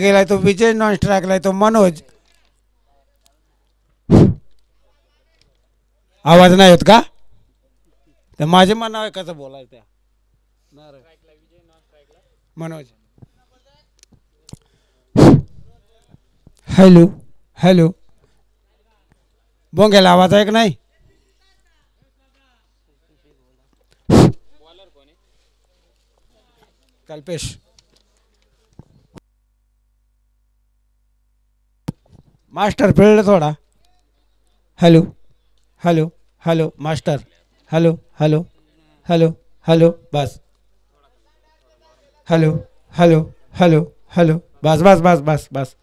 गेलाय तो विजय, नॉन स्ट्राईकला तो मनोज. आवाज नाही होत का? तर माझे मन आहे कसं बोलायचं त्या मनोज. हॅलो हॅलो बोंगेला आवाज आहे का नाही? कल्पेश मास्टर फिल्ड थोडा. Hello hello hello master. Hello hello hello hello बस. हॅलो हॅलो हॅलो हॅलो बस बस बस बस बस.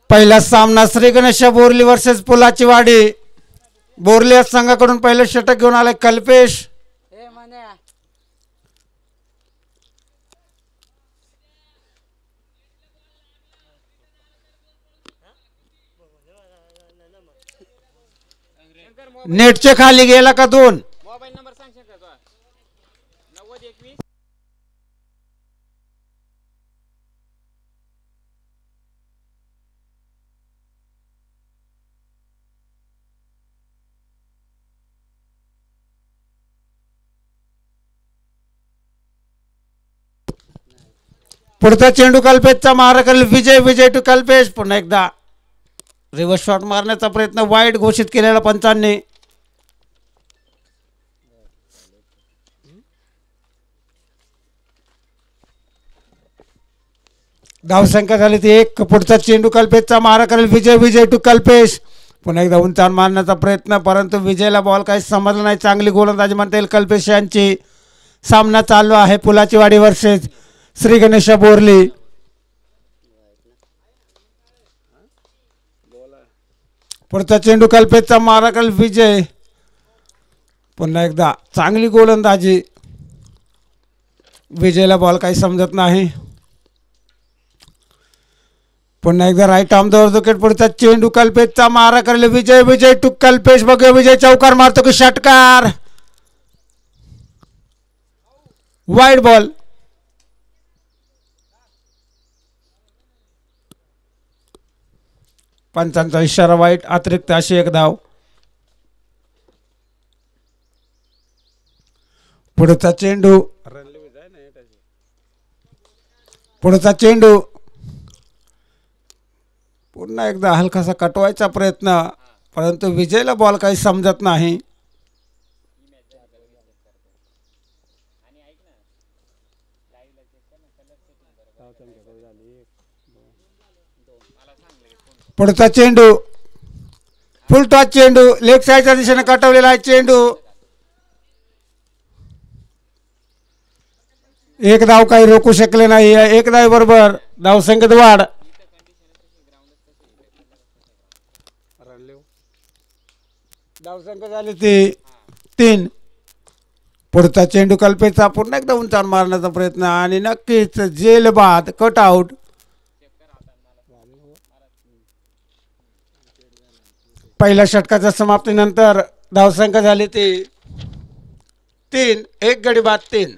पहिला सामना श्री गणेश बोरली वर्सेस पुलाची वाडी. बोरली या संघाकडून पहिलं षटक घेऊन आलाय कल्पेश. नेटचे खाली गेला का दोन. मोबाईल नंबर सांग शकतो 9021. पुढचा चेंडू कल्पेशचा मारा करेल विजय. विजय टू कल्पेश. पुन्हा एकदा रिव्हर्स शॉट मारण्याचा प्रयत्न वाईट घोषित केलेला पंचांनी. धावसंख्या झाली ती 1. पुढचा चेंडू कल्पेशचा मारा करेल विजय. विजय टू कल्पेश. पुन्हा एकदा उंचावर मारण्याचा प्रयत्न परंतु विजयला बॉल काही समजला नाही. चांगली गोलंदाजी म्हणता येईल कल्पेश यांची. सामना चालू आहे पुलाची वाडी वर्सेस श्री गणेश बोरली. पुढचा चेंडू कल्पेशचा मारा करेल विजय. पुन्हा एकदा चांगली गोलंदाजी. विजयला बॉल काही समजत नाही. पुन्हा एकदा राईट आर्म जवळ विकेट. पुढचा चेंडू कल्पेशचा मारा करेल विजय. विजय टू कल्पेश. बघूया विजय चौकार मारतो की षटकार. Wide ball. पंचांचा इशारा वाईट. अतिरिक्त अशी एक धाव. पुढचा चेंडू. पुढचा चेंडू पुन्हा एकदा हलकासा कटवायचा प्रयत्न परंतु विजयला बॉल काही समजत नाही. पुढचा चेंडू फुल टॉस चेंडू लेग साईडच्या दिशेने कटवलेला आहे चेंडू. एक धाव काही रोखू शकले नाही. एक धाव बरोबर धावसंख्येत वाढ. धावसंख्या झाली ती 3. पुढचा चेंडू कल्पेशचा पुन्हा एकदा उंचावर मारण्याचा प्रयत्न आणि नक्कीच जेल बाद कट आउट. पहिल्या षटकाच्या समाप्तीनंतर धावसंख्या झाली ती 3. एक गडी बाद 3.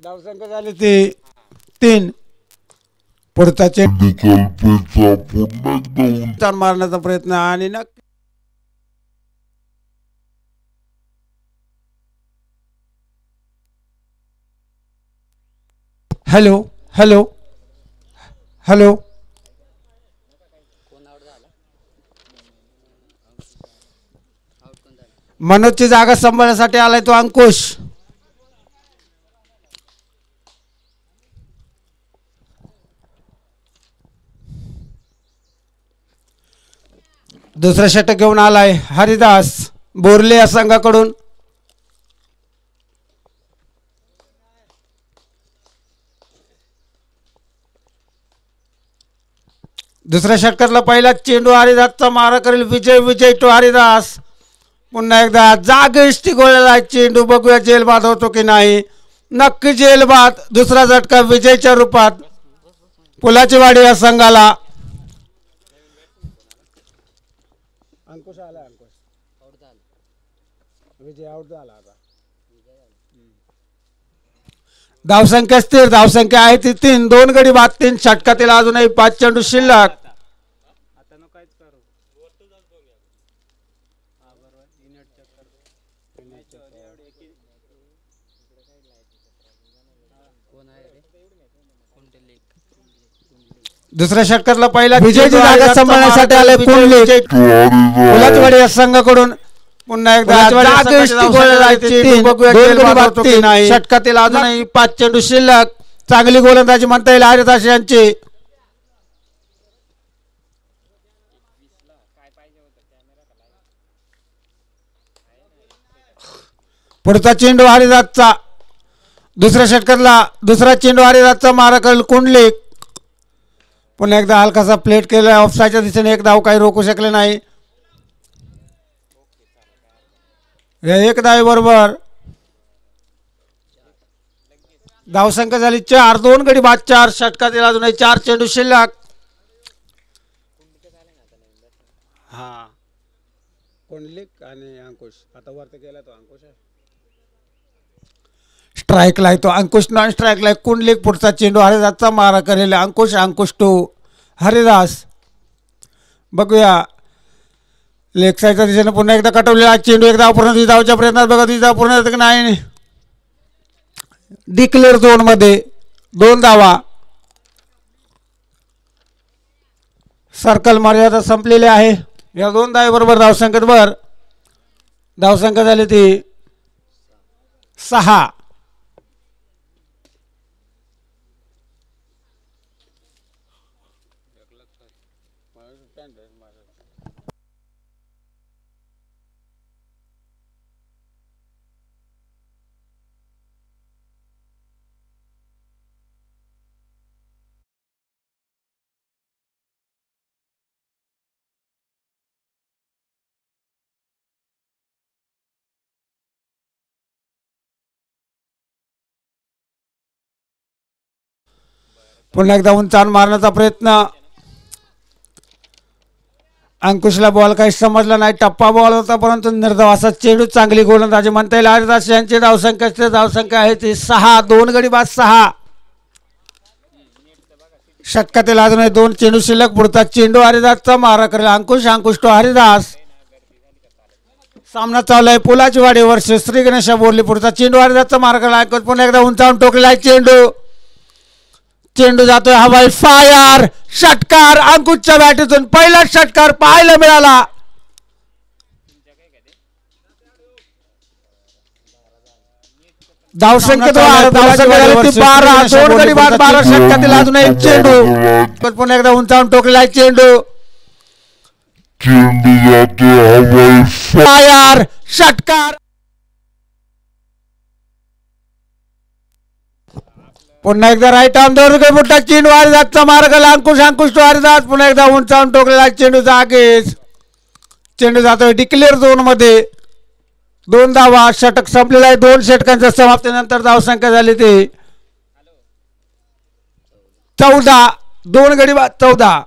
धावसंख्या झाली ती 3. पुढचा चेंडू पुन्हा मारण्याचा प्रयत्न आणि नक्की हॅलो हॅलो हॅलो मनोजची जागा सांभाळण्यासाठी आलाय तो अंकुश. दुसरा षटक घेऊन आलाय हरिदास बोरले या संघाकडून. दुसऱ्या षटकातला पहिला चेंडू हरिदासचा मारा करेल विजय. विजय टू हरिदास. पुन्हा एकदा जागेष्टी गोळ्याला चेंडू. बघूया जेलबाद होतो की नाही. नक्की जेलबाद. दुसरा झटका विजयच्या रूपात. पुलाची वाडी या संघाला अंकुश आला. विजय आउट झाला आता. धावसंख्या स्थिर. धावसंख्या आहे ती 3. 2 गडी बाद 3 षटकातील अजूनही 5 चेंडू शिल्लक. दुसऱ्या षटकातला पहिला विजयची जागा सांभाळण्यासाठी आले कुंडली. पुलाचवाडी या संघाकडून पुन्हा एकदा षटकातील अजूनही 5 चेंडू शिल्लक. चांगली गोलंदाजी म्हणता येईल हरिदास यांची. पुढचा चेंडू हरिदासचा. दुसऱ्या षटकातला दुसरा चेंडू हरिदासचा मारा करेल कुंडली. पुन्हा एकदा हलकासा प्लेट केला. ऑफसाईडच्या दिशेने एक धाव काही रोखू शकले नाही. एक धाव बरोबर. धावसंख्या झाली 4. 2 गडी बाद 4 षटकातील अजूनही 4 चेंडू शिल्लक. हा कुंडलिक आणि अंकुश आता वरती गेला तो अंकुश आहे. स्ट्राईकला तो अंकुश. नॉन स्ट्राईकला कुंडलिक. पुढचा चेंडू हरिदासचा मारा करेल अंकुश. अंकुश टू हरिदास. बघूया लेग साईडच्या दिशेने पुन्हा एकदा कटवलेला चेंडू. एक धाव पूर्ण. 2 धावच्या प्रयत्नात बघा 2 धाव पूर्ण की नाही. डिक्लेअर झोन मध्ये 2 धावा. सर्कल मर्यादा संपलेली आहे. या 2 धावेबरोबर धावसंख्येवर धावसंख्या झाली ती 6. पुन्हा एकदा उंचावून मारण्याचा प्रयत्न. अंकुशला बॉल काही समजला नाही. टप्पा बॉल होता परंतु निर्धाव असा चेंडू. चांगली गोलंदाजी म्हणता येईल हरिदास यांची. धावसंख्या आहे ती 6. 2 गडी बाद 6 षटकातील अजूनही 2 चेंडू शिल्लक. पुढचा चेंडू हरिदासचा मारा करेल अंकुश. अंकुश टू हरिदास. सामना चालू आहे पुलाची वाडी वर्ष श्री गणेश बोरली. पुढचा चेंडू हरिदासचा मारा करेल अंकुश. पुन्हा एकदा उंचावून टोकलेला आहे चेंडू. चेंडू जातोय हवाई. फायर. षटकार अंकुशच्या बॅटीतून पहिला षटकार पाहायला मिळाला. धावसंख्येत 12. 2 गडी बाद 12 षटकातील अजून एक चेंडू. पुन्हा एकदा उंचावून टोकलेला आहे चेंडू. फायर. षटकार. पुन्हा एकदा राईट आर्म दोन मोठा चेंडू हरिदासचा मार्ग अंकुश. अंकुश टू हरिदास. पुन्हा एकदा उंचावून टोकलेला चेंडू जागेच. चेंडू जातोय डिक्लेअर झोन मध्ये. 2 धावा. षटक संपलेला आहे. 2 षटकांच्या समाप्तीनंतर धावसंख्या झाली ती 14. 2 गडी बाद 14.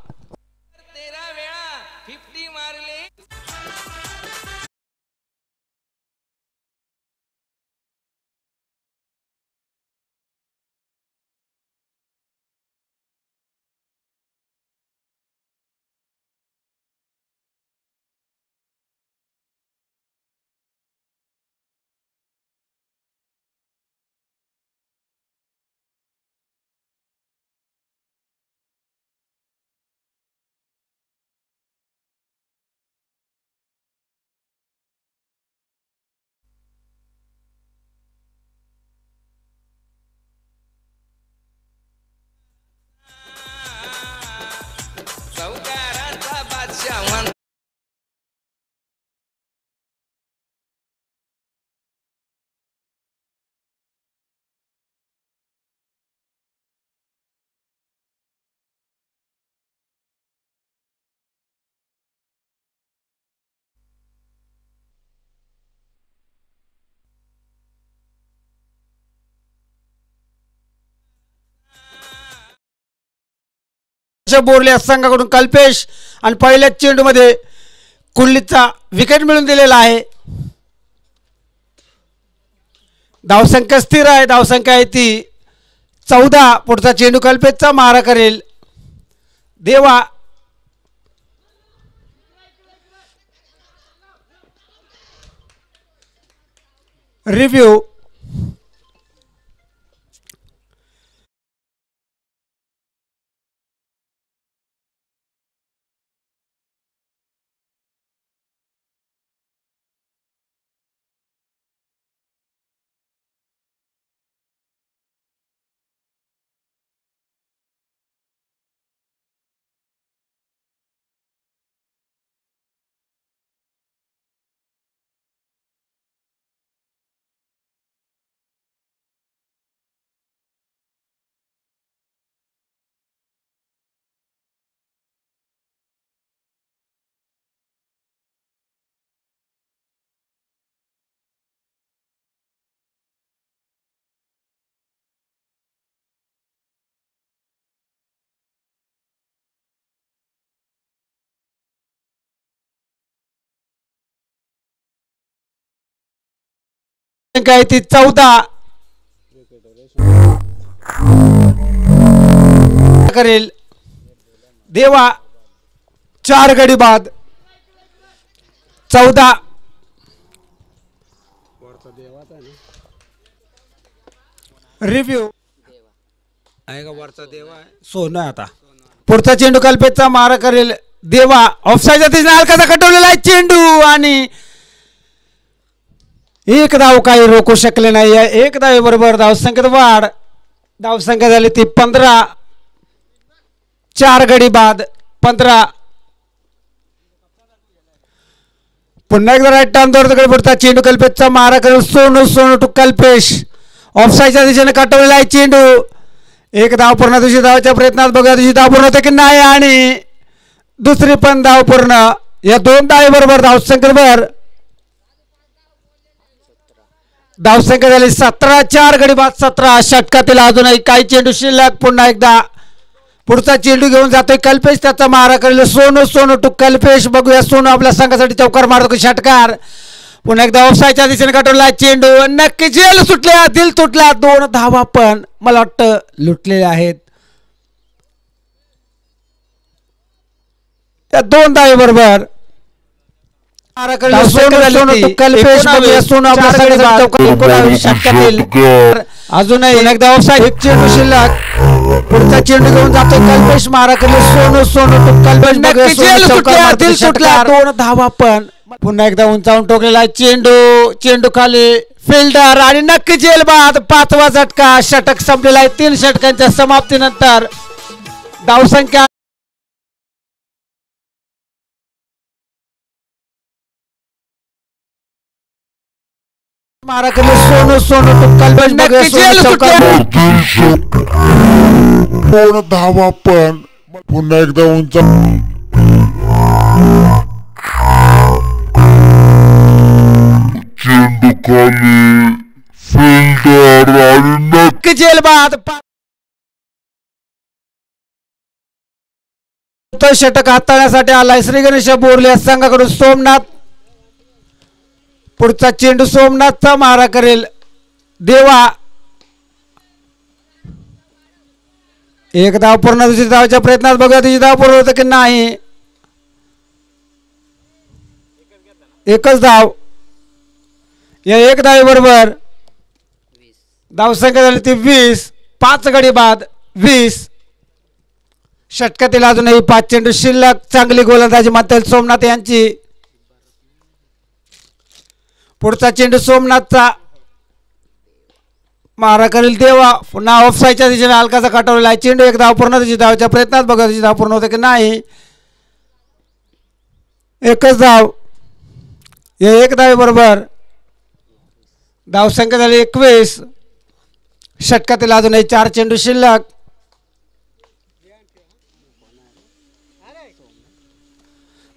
बोरले या संघाकडून कल्पेश आणि पहिल्याच चेंडूमध्ये कुल्लीचा विकेट मिळून दिलेला आहे. धावसंख्या स्थिर आहे. धावसंख्या आहे ती 14. पुढचा चेंडू कल्पेशचा मारा करेल देवा. रिव्ह्यू काय ती 14 करेल देवा. 4 गडी बाद 14. रिव्ह्यू आहे का वरचा देवा आहे सोनं. आता पुढचा चेंडू कल्पेशचा मारा करेल देवा. ऑफसाईडच्या दिशेने हलकाचा कटवलेला आहे चेंडू आणि एक धाव काही रोखू शकले नाही. एक धावे बरोबर धावसंख्येत वाढ. धावसंख्या झाली ती 15. 4 गडी बाद 15. पुन्हा एकदा राईट टर्न दौडकडे पुढचा चेंडू कल्पेशचा मारा करेल सोनू. सोनू टू कल्पेश. ऑफसाईडच्या दिशेने कटवलेला आहे चेंडू. एक धाव पूर्ण. दुसरी धावाच्या प्रयत्नात बघा दुसरी धाव पूर्ण होते की नाही आणि दुसरी पण धाव पूर्ण. या 2 धावे बरोबर धावसंख्येवर धावसंख्या झाली 17. 4 गडी बाद 17. षटकातील अजूनही काही चेंडू शिल्लक. पुन्हा एकदा पुढचा चेंडू घेऊन जातोय कल्पेश. त्याचा मारा करेल सोनू. सोनू टू कल्पेश. बघूया सोनू आपल्या संघासाठी चौकार मारतो षटकार. पुन्हा एकदा ऑफसाईडच्या दिशेने काढवला चेंडू. नक्की जेल सुटल्या. दिल तुटला. 2 धावा पण मला वाटतं लुटलेल्या आहेत. त्या 2 धावे बरोबर अजूनही एकदा ऑफसाईड. एक चेंडू शिल्लक. पुढचा चेंडू घेऊन जातो कल्पेश. मारा केली सोनू. सोनू टू कल्पेश. 2 धावा पण. पुन्हा एकदा उंचावून टोकलेला चेंडू. चेंडू खाली फिल्डर आणि नक्की जेल बाद. 5वा झटका. षटक संपलेला आहे. 3 षटकांच्या समाप्तीनंतर धावसंख्या मारा केली सोनू. सोनू टू कल्पेश. 2 धावा पण. पुन्हा एकदा उंच चेंडू खाली फिल्डर आणि नक्की जेल बाद. षटक हाताळण्यासाठी आलाय श्री गणेश बोरले या संघाकडून सोमनाथ. पुढचा चेंडू सोमनाथचा मारा करेल देवा. एक धाव पूर्ण. दुसरी धावच्या प्रयत्नात बघूया तुझी धाव पूर्ण होतं की नाही. एकच धाव. या 1 धावे बरोबर धावसंख्या झाली ती 20. 5 गडी बाद 20. षटकातील अजूनही 5 चेंडू शिल्लक. चांगली गोलंदाजी म्हणता येईल सोमनाथ यांची. पुढचा चेंडू सोमनाथचा मारा करेल देवा. पुन्हा ऑफसाईडच्या दिशेने हलकाचा काटवलेला आहे चेंडू. 1 धाव पूर्ण. तुझी धावच्या प्रयत्नात बघा तुझी धाव पूर्ण होते की नाही. एकच धाव. या 1 धावे बरोबर धावसंख्या झाली 21. षटकातील अजूनही 4 चेंडू शिल्लक.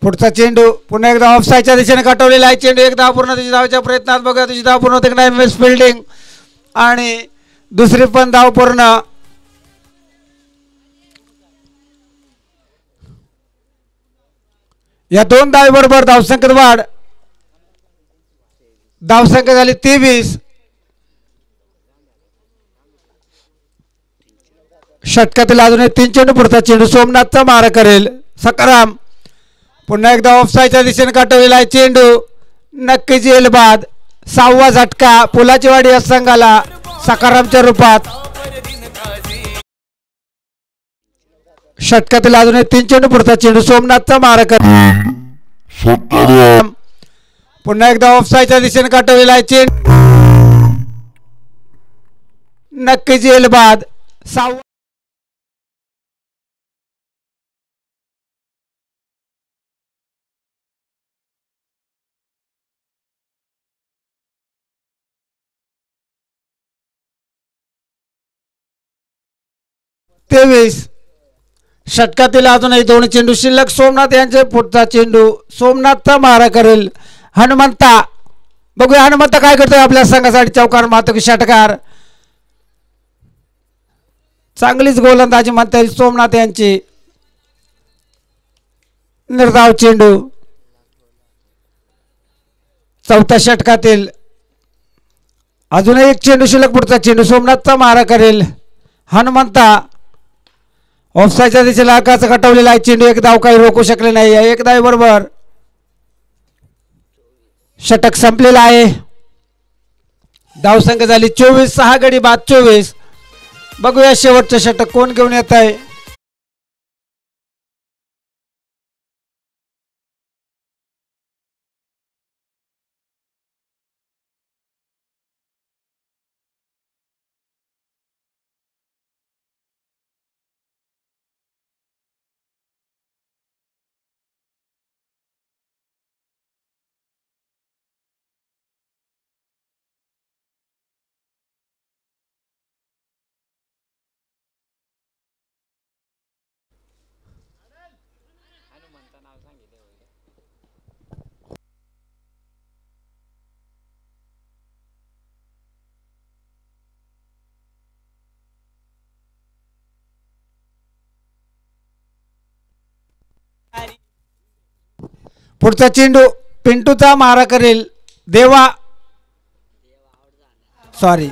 पुढचा चेंडू पुन्हा एकदा ऑफसाईडच्या दिशेने काटवलेला आहे चेंडू. 1 धाव पूर्ण. तुझी धावच्या प्रयत्नात बघा तुझी धाव पूर्ण होते की नाही. मिस फिल्डिंग आणि दुसरी पण धाव पूर्ण. या दोन धावेबरोबर धावसंख्येत वाढ. धावसंख्या झाली 23. षटकातील अजूनही 3 चेंडू. पुढचा चेंडू सोमनाथचा मारा करेल सकाराम. पुन्हा एकदा ऑफसाईडच्या दिशेने काटवलेला आहे चेंडू. नक्कीच येईल बाद. 6वा झटका पुलाची वाडी या संघाला सकारामच्या रूपात. षटकातील अजूनही 3 चेंडू. पुढचा चेंडू सोमनाथचा मारा करेल सकाराम. पुन्हा एकदा ऑफसाईडच्या दिशेने काटवलेला आहे चेंडू. नक्कीच येईल बाद. 6वा 23. षटकातील अजूनही 2 चेंडू शिल्लक. सोमनाथ यांचे पुढचा चेंडू सोमनाथचा मारा करेल हनुमंता. बघूया हनुमंत काय करतोय आपल्या संघासाठी. चौकार मारतो की षटकार. चांगलीच गोलंदाजी म्हणता येईल सोमनाथ यांची. निर्धाव चेंडू. 4थ्या षटकातील अजूनही 1 चेंडू शिल्लक. पुढचा चेंडू सोमनाथचा मारा करेल हनुमंता. ऑफसाईडच्या दिशेला आकाचा कटवलेला आहे चेंडू. एक धाव काही रोखू शकले नाही. एक धाव बरोबर षटक संपलेला आहे. धावसंख्या झाली 24. 6 गडी बाद 24. बघूया शेवटचं षटक कोण घेऊन येत आहे. हनुमंत नाव सांगितले होईल. पुढचा चेंडू पिंटूचा मारा करेल देवा. सॉरी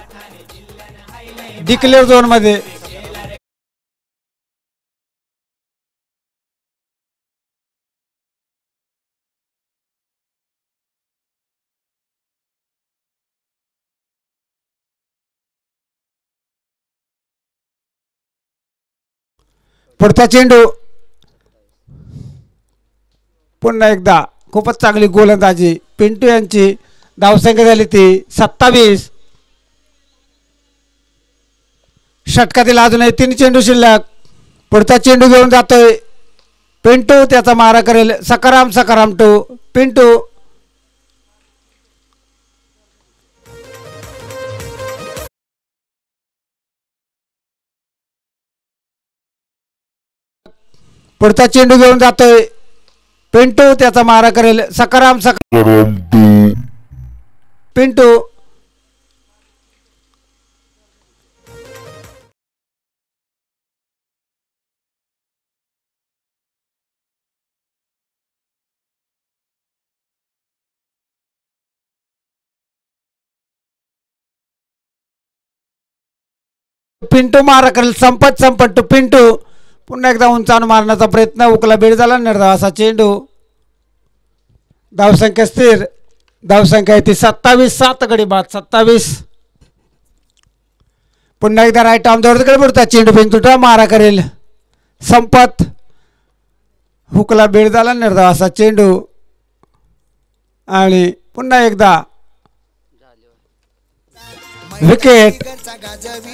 डिक्लेअर झोन मध्ये. पुढचा चेंडू. पुन्हा एकदा खूपच चांगली गोलंदाजी पिंटू यांची. धावसंख्या झाली ती 27. षटकातील अजूनही 3 चेंडू शिल्लक. पुढचा चेंडू घेऊन जातोय पिंटू. त्याचा मारा करेल सकाराम. सकाराम टू पिंटू. पुढचा चेंडू घेऊन जातोय पिंटू. त्याचा मारा करेल सकाराम. सकाराम टू. पिंटू. पिंटू मारा करेल संपत टू पिंटू. पुन्हा एकदा उंचावून मारण्याचा प्रयत्न. उकला बेड झाला. निर्धाव असा चेंडू. धावसंख्या स्थिर. धावसंख्या ती 27. 7 गडी बाद 27. पुन्हा एकदा राईट आर्म जवळकडे पुढचा चेंडू पिंटूचा मारा करेल संपत. हुकला बेड झाला. निर्धाव असा चेंडू. आणि पुन्हा एकदा विकेट.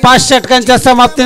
5 षटकांच्या समाप्ती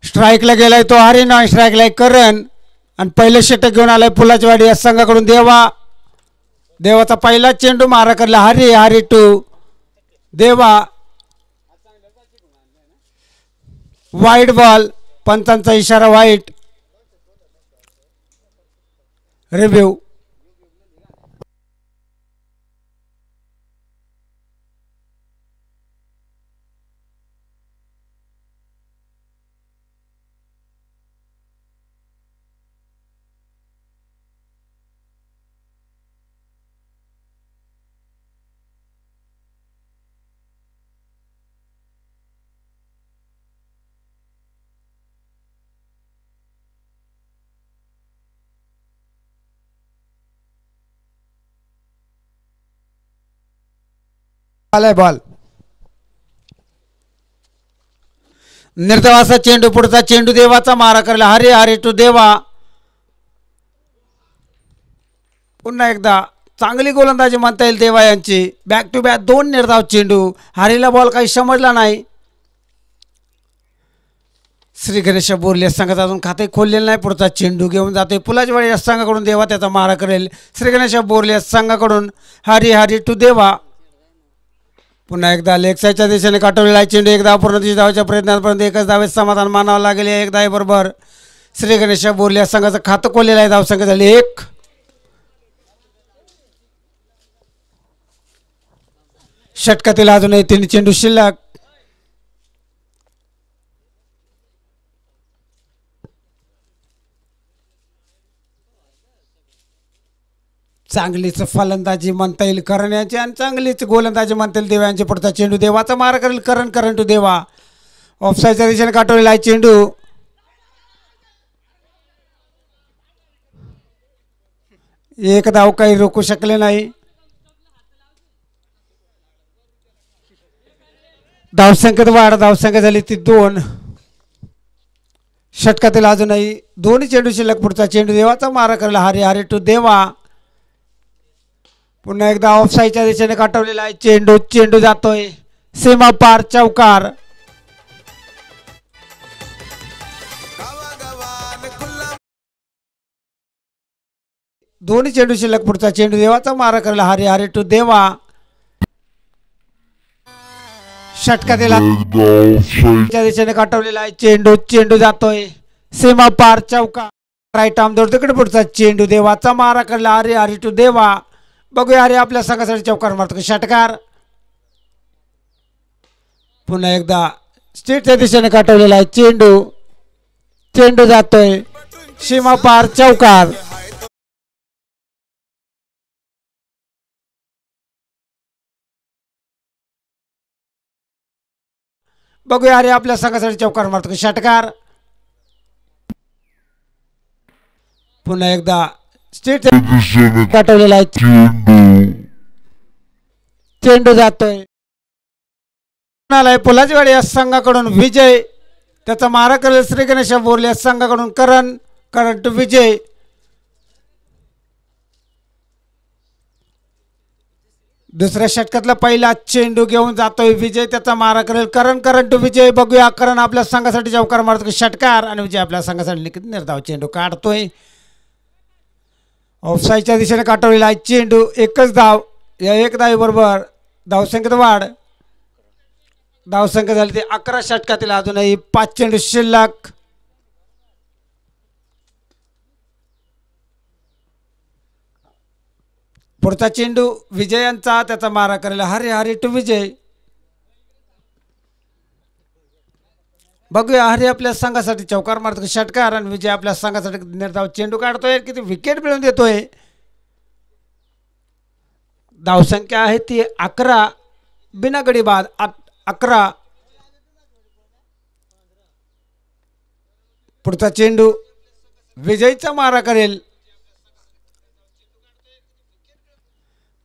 स्ट्राईकला गेलाय तो हरी, नॉन स्ट्राईकला करण आणि पहिलं षटक घेऊन आलाय पुलाचवाडी या संघाकडून देवा. देवाचा पहिला चेंडू मारा करला हरी, हरी टू देवा. वाईट बॉल, पंचांचा इशारा वाईट. रिव्ह्यू. आलाय बॉल. निर्धावाचा चेंडू, पुढचा चेंडू देवाचा मारा करला हरी, हरी टू देवा. पुन्हा एकदा चांगली गोलंदाजी म्हणता येईल देवा यांची. बॅक टू बॅक दोन निर्धाव चेंडू. हरीला बॉल काही समजला नाही. श्री गणेश बोरले संघाचा अजून खाते खोललेलं नाही. पुढचा चेंडू घेऊन जाते पुलाचवाडी या संघाकडून देवा त्याचा मारा करेल. श्री गणेश बोरले संघाकडून हरी, हरी टू देवा. पुन्हा एकदा लेग साईडच्या दिशेने काटवलेला आहे चेंडू. एक धाव पूर्ण दिशा धावाच्या प्रयत्नापर्यंत एकच धावेत समाधान मानावं लागेल. एक धावे बरोबर श्री गणेश बोरले या संघाचं खातं खोललेलं आहे. धावसंख्या झाली 1. षटकातील अजूनही 3 चेंडू शिल्लक. चांगलीच फलंदाजी म्हणता येईल करण यांची आणि चांगलीच गोलंदाजी म्हणता येईल देवा यांची. पुढचा चेंडू देवाचा मारा करेल करण, करण टू देवा. ऑफसाईडच्या दिशेने काटवलेला आहे चेंडू. एक धाव काही रोखू शकले नाही. धावसंख्येत वाढ, धावसंख्या झाली ती 2. षटकातील अजूनही 2 चेंडू शिल्लक. पुढचा चेंडू देवाचा मारा करेल हरी, हरी टू देवा. पुन्हा एकदा ऑफसाईडच्या दिशेने काटवलेला आहे चेंडू. चेंडू जातोय सीमा पार, चौकार. दोन्ही चेंडू शिल्लक. पुढचा चेंडू देवाचा मारा करला हरी, हरी टू देवा. षटकातील दिशेने काटवलेला आहे चेंडू. चेंडू जातोय सीमा पार, चौकार. राईट आर्म जोड तिकडे. पुढचा चेंडू देवाचा मारा करला हरी, हरी टू देवा. बघूया अरे आपल्या संघासाठी चौकार मारतो षटकार. पुन्हा एकदा स्ट्रेटच्या दिशेने काटवलेला आहे चेंडू. चेंडू जातोय सीमा पार, चौकार. बघूया अरे आपल्या संघासाठी चौकार मारतो षटकार. पुन्हा एकदा स्ट्रेट काटवलेला आहे चेंडू जातोय. पुलाचवाडी या संघाकडून विजय. त्याचा मारा करेल श्री गणेश बोरले या संघाकडून करण, करण टू विजय. दुसऱ्या षटकातला पहिला चेंडू घेऊन जातोय विजय. त्याचा मारा करेल करण, करण टू विजय. बघूया करण आपल्या संघासाठी चौकार मारतो षटकार आणि विजय आपल्या संघासाठी निर्धाव चेंडू काढतोय. ऑफसाईडच्या दिशेने काटवलेला आहे चेंडू. एकच धाव. या एक धावी बरोबर धावसंख्येत वाढ. धावसंख्या झाली ती 11. षटकातील अजूनही 5 चेंडू शिल्लक. पुढचा चेंडू विजयांचा. त्याचा मारा करेल हरी, हरी टू विजय. बघूया हरी आपल्या संघासाठी चौकार मारतो षटकार आणि विजय आपल्या संघासाठी निर्धाव चेंडू काढतोय. किती विकेट मिळवून देतोय. धावसंख्या आहे ती 11. बिना गडी बाद 11. पुढचा चेंडू विजयचा मारा करेल.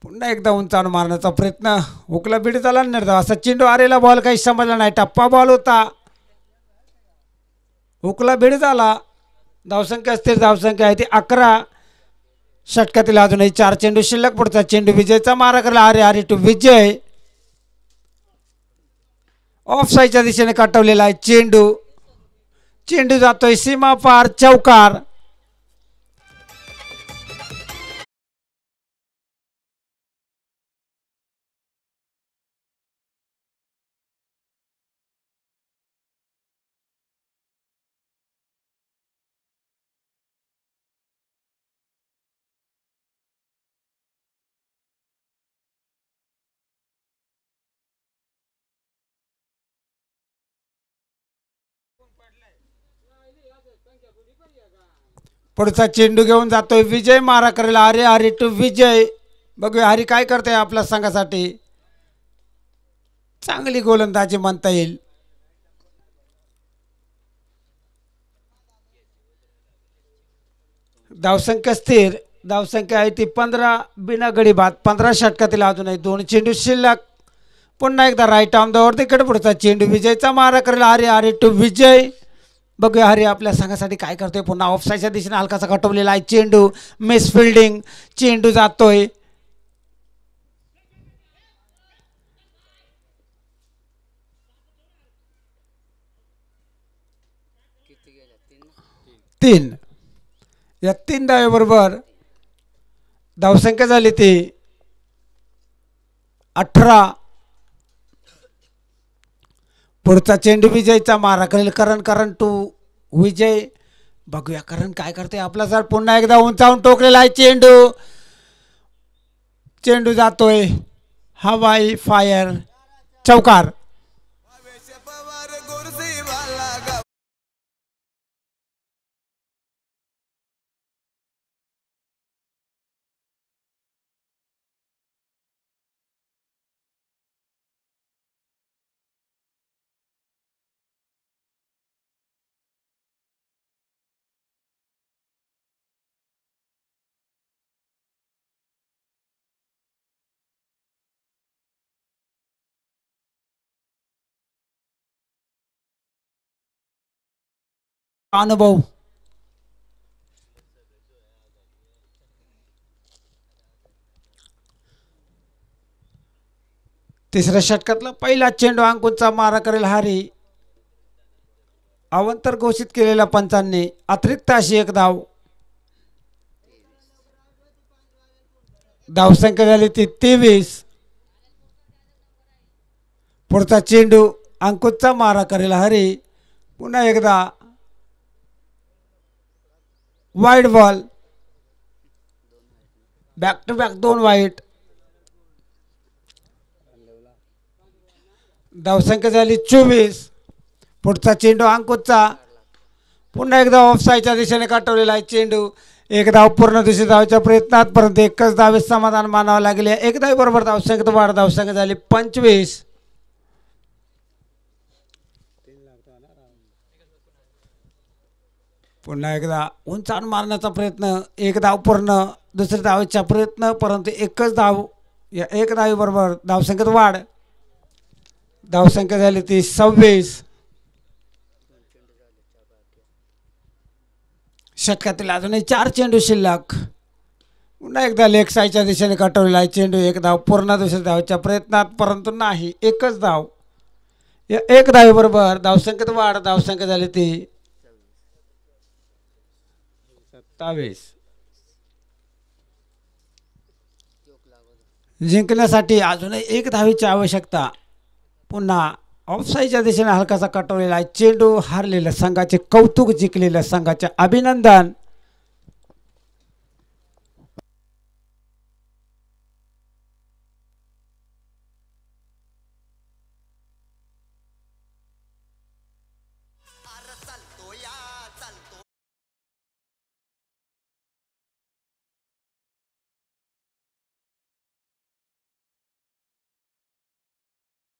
पुन्हा एकदा उंचावून मारण्याचा प्रयत्न. हुकला बिडी झाला निर्धाव. असा चेंडू आरेला बॉल काही समजला नाही. टप्पा बॉल होता. हुकला बीड झाला. धावसंख्या स्थिर धावसंख्या आहे ती 11. षटकातील अजूनही 4 चेंडू शिल्लक. पुढचा चेंडू विजयचा मारा करला हरी, हरी टू विजय. ऑफसाईडच्या दिशेने काटवलेला आहे चेंडू. चेंडू जातोय सीमा पार, चौकार. पुढचा चेंडू घेऊन जातोय विजय, मारा करेल अरे अरे टू विजय. बघूया हरी काय करते आपल्या संघासाठी. चांगली गोलंदाजी म्हणता येईल. धावसंख्या स्थिर, धावसंख्या आहे ती 15. बिना गडी बाद 15 षटकातील अजूनही 2 चेंडू शिल्लक. पुन्हा एकदा राईट आर्म द तिकडे पुढचा चेंडू विजयचा मारा करेल अरे अरे टू विजय. बघूया हरी आपल्या संघासाठी काय करतोय. पुन्हा ऑफसाईडच्या दिशेने हलकासा कटवलेला आहे चेंडू, मिस फिल्डिंग. चेंडू जातोय तीन. या 3 धावेबरोबर धावसंख्या झाली ती 18. पुढचा चेंडू विजयचा मारा करेल करण टू विजय. बघूया करण काय करते आपला सर. पुन्हा एकदा उंचावून टोकलेला आहे चेंडू. चेंडू जातोय हवाई फायर, चौकार. अनुभव तिसऱ्या षटकातला पहिला चेंडू अंकुशचा मारा करेल हरी. अवंतर घोषित केलेल्या पंचांनी अतिरिक्त अशी 1 धाव. धावसंख्या झाली ती 23. पुढचा चेंडू अंकुशचा मारा करेल हरी. पुन्हा एकदा wide ball, back to back 2 wide. धावसंख्या झाली 24. पुढचा चेंडू अंकुशचा. पुन्हा एकदा ऑफसाईडच्या दिशेने काटवलेला आहे चेंडू. 1 धाव पूर्ण दिशे धावच्या प्रयत्नात, परंतु एकच धावेत समाधान मानावं लागले. 1 धावेबरोबर धावसंख्येत वाढ. धावसंख्या झाली 25. पुन्हा एकदा उंचावून मारण्याचा प्रयत्न. 1 धाव पूर्ण. दुसऱ्या धावेचा प्रयत्न, परंतु एकच धाव. या 1 धावेबरोबर धावसंख्येत वाढ. धावसंख्या झाली ती 26. षटकातील अजूनही 4 चेंडू शिल्लक. पुन्हा एकदा लेग साईडच्या दिशेने काटवलेला आहे चेंडू. 1 धाव पूर्ण. दुसऱ्या धावेच्या प्रयत्नात, परंतु नाही. एकच धाव. या 1 धावेबरोबर धावसंख्येत वाढ. धावसंख्या झाली ती 27. जिंकण्यासाठी अजूनही 1 धावेची आवश्यकता. पुन्हा ऑफसाईडच्या दिशेने हलकासा कटवलेला आहे चेंडू. हारलेल्या संघाचे कौतुक, जिंकलेल्या संघाचे अभिनंदन.